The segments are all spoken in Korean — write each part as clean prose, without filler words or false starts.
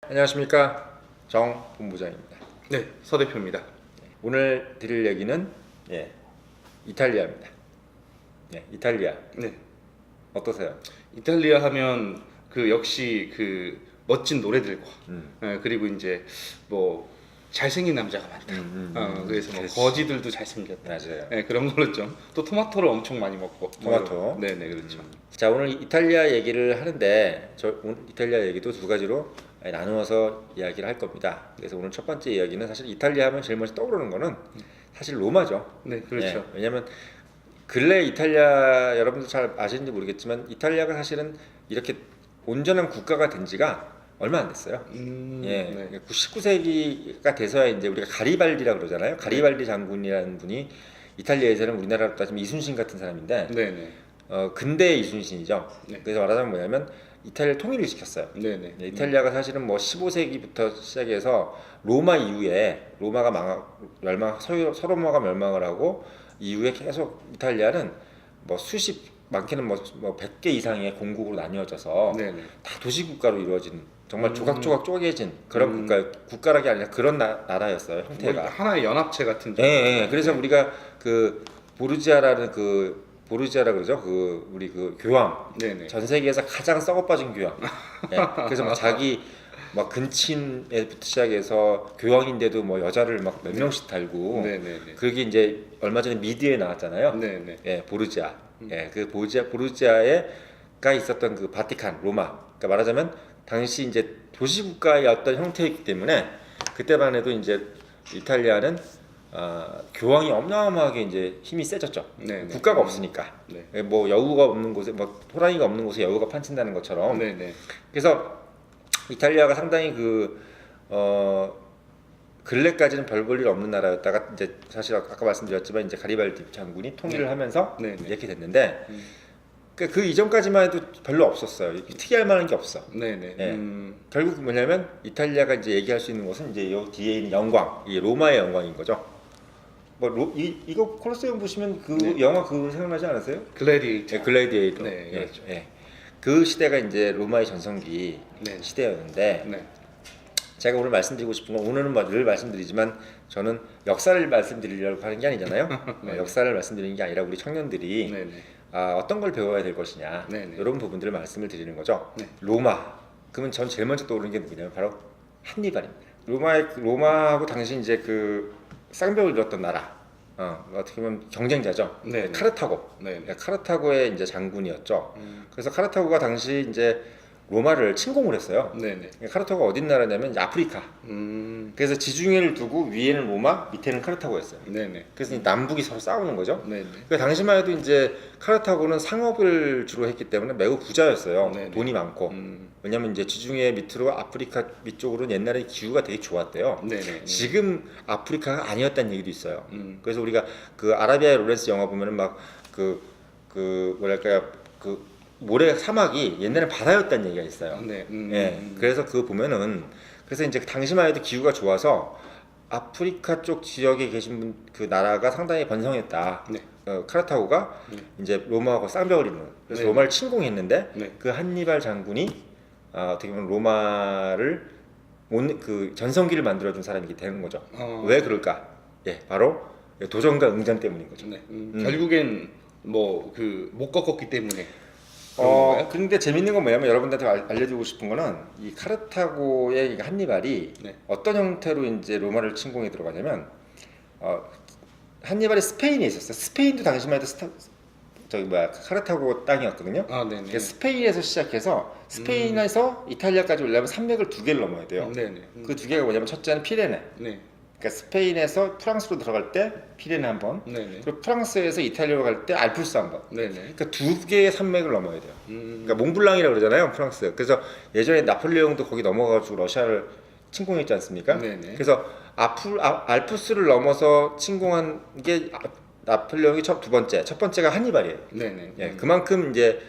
안녕하십니까, 정 본부장입니다. 네, 서 대표입니다. 오늘 드릴 얘기는 이탈리아입니다. 이탈리아 네, 어떠세요? 이탈리아 하면 역시 멋진 노래들과 그리고 이제 뭐 잘생긴 남자가 많다. 그래서 뭐 그렇지. 거지들도 잘생겼다. 맞아요. 네, 그런 걸로 좀 또 토마토를 엄청 많이 먹고. 토마토. 네네, 그렇죠. 자, 오늘 이탈리아 얘기를 하는데 오늘 이탈리아 얘기도 두 가지로 나누어서 이야기를 할 겁니다. 그래서 오늘 첫 번째 이야기는 사실 이탈리아 하면 제일 먼저 떠오르는 거는 사실 로마죠. 네, 그렇죠. 왜냐하면 근래 이탈리아 여러분들 잘 아시는지 모르겠지만 이탈리아가 사실은 이렇게 온전한 국가가 된 지가 얼마 안 됐어요. 네. 19세기가 돼서야 이제 우리가 가리발디라 그러잖아요. 가리발디 장군이라는 분이 이탈리아에서는 우리나라로 따지면 이순신 같은 사람인데 네네. 근대 이순신이죠. 네. 그래서 말하자면 뭐냐면 이탈리아 통일을 시켰어요. 네네. 이탈리아가 사실은 뭐 15세기부터 시작해서 로마 이후에 로마가 서로마가 멸망을 하고 이후에 계속 이탈리아는 뭐 많게는 뭐 100개 이상의 공국으로 나뉘어져서 네네. 다 도시국가로 이루어진 정말 조각조각 쪼개진 그런 국가라기 아니라 그런 나라였어요, 형태가. 뭐 하나의 연합체 같은. 그래서 우리가 보르지아라는 보르지아라 그러죠. 우리 교황. 네네. 전 세계에서 가장 썩어빠진 교황. 그래서 막 자기 막 근친에부터 시작해서 교황인데도 뭐 여자를 막 몇 명씩 달고. 네네네. 그게 이제 얼마 전에 미드에 나왔잖아요. 네네. 보르지아. 보르지아가 있었던 그 바티칸, 로마. 그러니까 말하자면 당시 이제 도시국가의 어떤 형태이기 때문에 그때만 해도 이제 이탈리아는 교황이 어마어마하게 이제 힘이 세졌죠. 네네. 국가가 없으니까. 네. 뭐 여우가 없는 곳에 뭐 호랑이가 없는 곳에 여우가 판친다는 것처럼. 네네. 그래서 이탈리아가 상당히 근래까지는 별 볼 일 없는 나라였다가 이제 사실 아까 말씀드렸지만 이제 가리발디 장군이 통일을 하면서 이렇게 됐는데 그 이전까지만 해도 별로 없었어요. 특이할 만한 게 없어. 네네. 결국 뭐냐면 이탈리아가 이제 얘기할 수 있는 것은 이제 요 뒤에 있는 영광, 이게 로마의 영광인 거죠. 이거 콜로세움 보시면 영화 생각나지 않으세요? 글래디에이터. 글래디에이터. 네, 그렇죠. 그 시대가 이제 로마의 전성기 네. 시대였는데 네. 제가 오늘 말씀드리고 싶은 건 오늘은 늘 말씀드리지만 저는 역사를 말씀드리려고 하는 게 아니잖아요. 네. 역사를 말씀드리는 게 아니라 우리 청년들이 네네. 어떤 걸 배워야 될 것이냐 네네. 이런 부분들을 말씀을 드리는 거죠. 네. 로마. 그러면 전 제일 먼저 떠오르는 게 누구냐면 바로 한니발입니다. 로마하고 당시 이제 쌍벽을 이뤘던 나라. 어떻게 보면 경쟁자죠. 네네. 카르타고. 네네. 카르타고의 이제 장군이었죠. 그래서 카르타고가 당시 이제 로마를 침공을 했어요. 네네. 카르타고가 어딘 나라냐면 이제 아프리카. 그래서 지중해를 두고 위에는 로마, 밑에는 카르타고였어요. 네네. 그래서 이 남북이 서로 싸우는 거죠. 네네. 그 당시만 해도 이제 카르타고는 상업을 주로 했기 때문에 매우 부자였어요. 네네. 돈이 많고. 왜냐면 이제 지중해 밑으로 아프리카 밑쪽으로는 옛날에 기후가 되게 좋았대요. 네네. 지금 아프리카가 아니었다는 얘기도 있어요. 그래서 우리가 아라비아의 로렌스 영화 보면은 막 뭐랄까요, 모래 사막이 옛날에 바다였다는 얘기가 있어요. 네. 그래서 보면은 그래서 이제 당시만 해도 기후가 좋아서 아프리카 쪽 지역에 계신 나라가 상당히 번성했다. 네. 카르타고가 이제 로마하고 쌍벽을 잇는. 그래서 네. 로마를 침공했는데 네. 그 한니발 장군이 어떻게 보면 로마를 전성기를 만들어준 사람이 되는 거죠. 왜 그럴까? 바로 도전과 응전 때문인 거죠. 네. 결국엔 못 꺾었기 때문에. 그런 건가요? 근데 재밌는 건 뭐냐면 여러분들한테 알려주고 싶은 거는 이 카르타고의 한니발이 네. 어떤 형태로 이제 로마를 침공에 들어가냐면 한니발이 스페인에 있었어요. 스페인도 당시만 해도 카르타고 땅이었거든요. 네네. 그러니까 스페인에서 시작해서 스페인에서 이탈리아까지 오려면 산맥을 2개를 넘어야 돼요. 네네. 그 2개가 뭐냐면 첫째는 피레네. 네. 그러니까 스페인에서 프랑스로 들어갈 때 피레네 한 번, 네네. 그리고 프랑스에서 이탈리아로 갈 때 알프스 한 번. 네네. 그러니까 2개의 산맥을 넘어야 돼요. 그러니까 몽블랑이라고 그러잖아요, 프랑스. 그래서 예전에 나폴레옹도 거기 넘어가지고 러시아를 침공했지 않습니까? 네네. 그래서 알프스를 넘어서 침공한 게 나폴레옹이 두 번째, 첫 번째가 한니발이에요. 네네. 그만큼 이제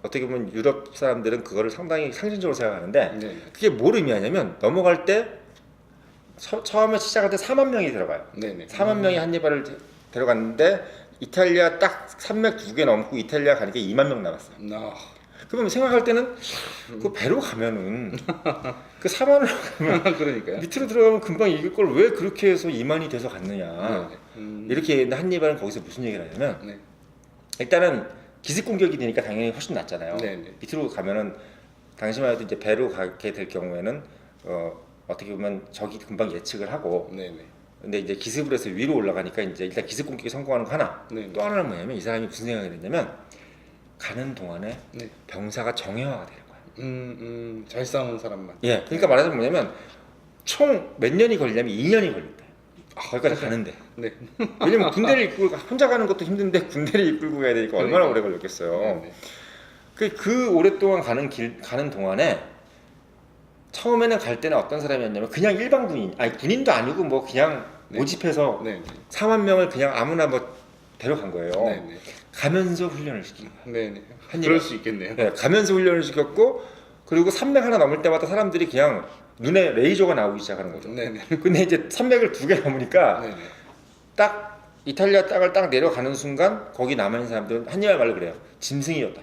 어떻게 보면 유럽 사람들은 그거를 상당히 상징적으로 생각하는데 네네. 그게 뭘 의미하냐면 넘어갈 때 처음에 시작할 때 4만 명이 들어가요. 네네. 4만 명이 한니발을 데려갔는데 이탈리아 딱 산맥 2개 넘고 이탈리아 가니까 2만 명 남았어요. 그러면 생각할 때는 그 배로 가면은 그 4만 원 그러니까요. 밑으로 들어가면 금방 이길 걸 왜 그렇게 해서 2만이 돼서 갔느냐. 이렇게 했는데 한니발은 거기서 무슨 얘기를 하냐면 네. 일단은 기습 공격이 되니까 당연히 훨씬 낫잖아요. 네네. 밑으로 가면은 당시만 해도 이제 배로 가게 될 경우에는 어떻게 보면 적이 금방 예측을 하고 네네. 근데 이제 기습을 해서 위로 올라가니까 이제 일단 기습 공격에 성공하는 거 하나. 네. 또 하나는 뭐냐면 이 사람이 무슨 생각이 했냐면 가는 동안에 네. 병사가 정예화가 되는 거야. 잘 싸우는 사람만. 예. 그러니까 말하자면 뭐냐면 총 몇 년이 걸리냐면 2년이 걸린대. 거기까지 가는데. 네. 왜냐면 군대를 이끌고 혼자 가는 것도 힘든데 군대를 이끌고 가야 되니까 얼마나 오래 걸렸겠어요. 네네. 그 오랫동안 가는 동안에 처음에는 갈 때는 어떤 사람이었냐면 그냥 일반 군인, 아니 군인도 아니고 뭐 그냥 네. 모집해서 네네. 4만 명을 그냥 아무나 뭐 데려간 거예요. 네네. 가면서 훈련을 시킨 거예요. 네네. 한 그럴 입에. 수 있겠네요. 네, 가면서 훈련을 시켰고 그리고 산맥 하나 넘을 때마다 사람들이 그냥 눈에 레이저가 나오기 시작하는 거죠. 네네. 근데 이제 산맥을 2개 넘으니까 네네. 딱 이탈리아 땅을 딱 내려가는 순간 거기 남아있는 사람들은 한니발 말로 그래요. 짐승이었다.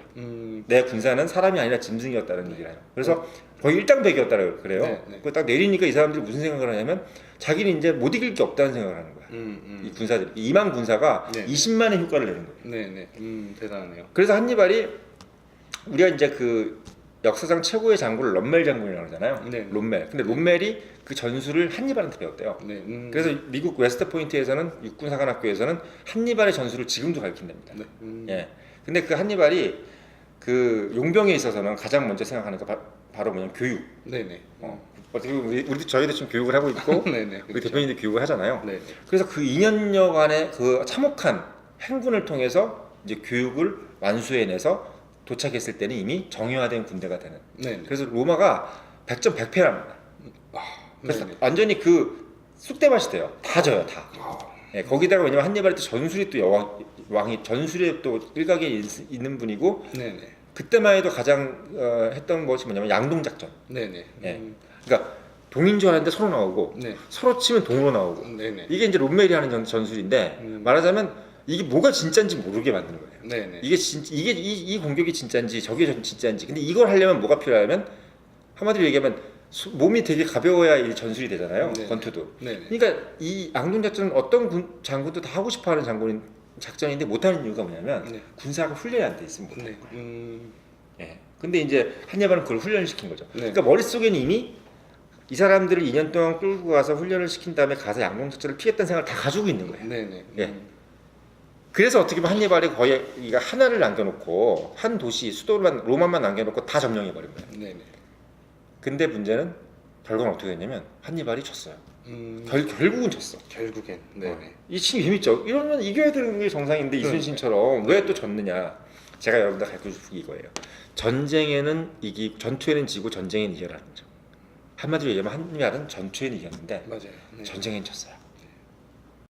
내 군사는 사람이 아니라 짐승이었다는 얘기를 해요. 그래서 거의 일당백이었다 그래요. 네, 네. 그거 딱 내리니까 이 사람들이 무슨 생각을 하냐면 자기는 이제 못 이길 게 없다는 생각을 하는 거야. 이 군사들이 2만 군사가 네. 20만의 효과를 내는 거예요. 네네. 대단하네요. 그래서 한니발이 우리가 이제 그 역사상 최고의 장군을 롬멜 장군이라고 그러잖아요. 네. 롬멜. 근데 롬멜이 그 전술을 한니발한테 배웠대요. 네. 그래서 미국 웨스트포인트에서는 육군사관학교에서는 한니발의 전술을 지금도 가르친답니다. 네. 예. 근데 그 한니발이 그 용병에 있어서는 가장 먼저 생각하는 거 바로 뭐냐면 교육. 네네. 어떻게 보면 우리도 저희도 지금 교육을 하고 있고 네네. 우리 대표님도 교육을 하잖아요. 네. 그래서 그 2년여간의 그 참혹한 행군을 통해서 이제 교육을 완수해내서 도착했을 때는 이미 정예화된 군대가 되는. 네. 그래서 로마가 100점 100패랍니다. 그래서 네네. 완전히 그 쑥대밭이 돼요. 다 져요, 다. 예, 거기다가 왜냐면 한니발이 또 전술이 또 왕이 전술에 또 일각에 있는 분이고 네네. 그때만 해도 가장 했던 것이 뭐냐면 양동 작전. 네네. 예. 그러니까 동인 줄 알았는데 서로 나오고 네. 서로 치면 동으로 나오고 네네. 이게 이제 롬멜이 하는 전술인데 말하자면 이게 뭐가 진짜인지 모르게 만드는 거예요. 네네. 이게 이 공격이 진짜인지 저게 진짜인지. 근데 이걸 하려면 뭐가 필요하면 한마디로 얘기하면 몸이 되게 가벼워야 이 전술이 되잖아요. 네. 권투도. 네네. 그러니까 이 양동 작전은 어떤 장군도 다 하고 싶어하는 작전인데 못하는 이유가 뭐냐면 네. 군사가 훈련이 안 돼 있으면 못해요. 네. 예. 근데 이제 한니발은 그걸 훈련을 시킨 거죠. 네. 그러니까 머릿속에는 이미 이 사람들을 2년 동안 끌고 가서 훈련을 시킨 다음에 가서 양동 작전을 피했다는 생각을 다 가지고 있는 거예요. 네네. 예. 그래서 어떻게 보면 한니발이 거의 이가 하나를 남겨놓고 한 도시 수도만 로마만 남겨놓고 다 점령해 버린 거예요. 네네. 근데 문제는 결과는 어떻게 됐냐면 한니발이 졌어요. 결국은 졌어. 결국엔. 네네. 이 친구 재밌죠? 이러면 이겨야 되는 게 정상인데 이순신처럼 왜 또 졌느냐? 제가 여러분들 가르쳐 줄 게 이거예요. 전쟁에는 전투에는 지고 전쟁에는 이겨라는 거죠. 한마디로 얘기하면 한니발은 전투에는 이겼는데 맞아요. 네. 전쟁엔 졌어요.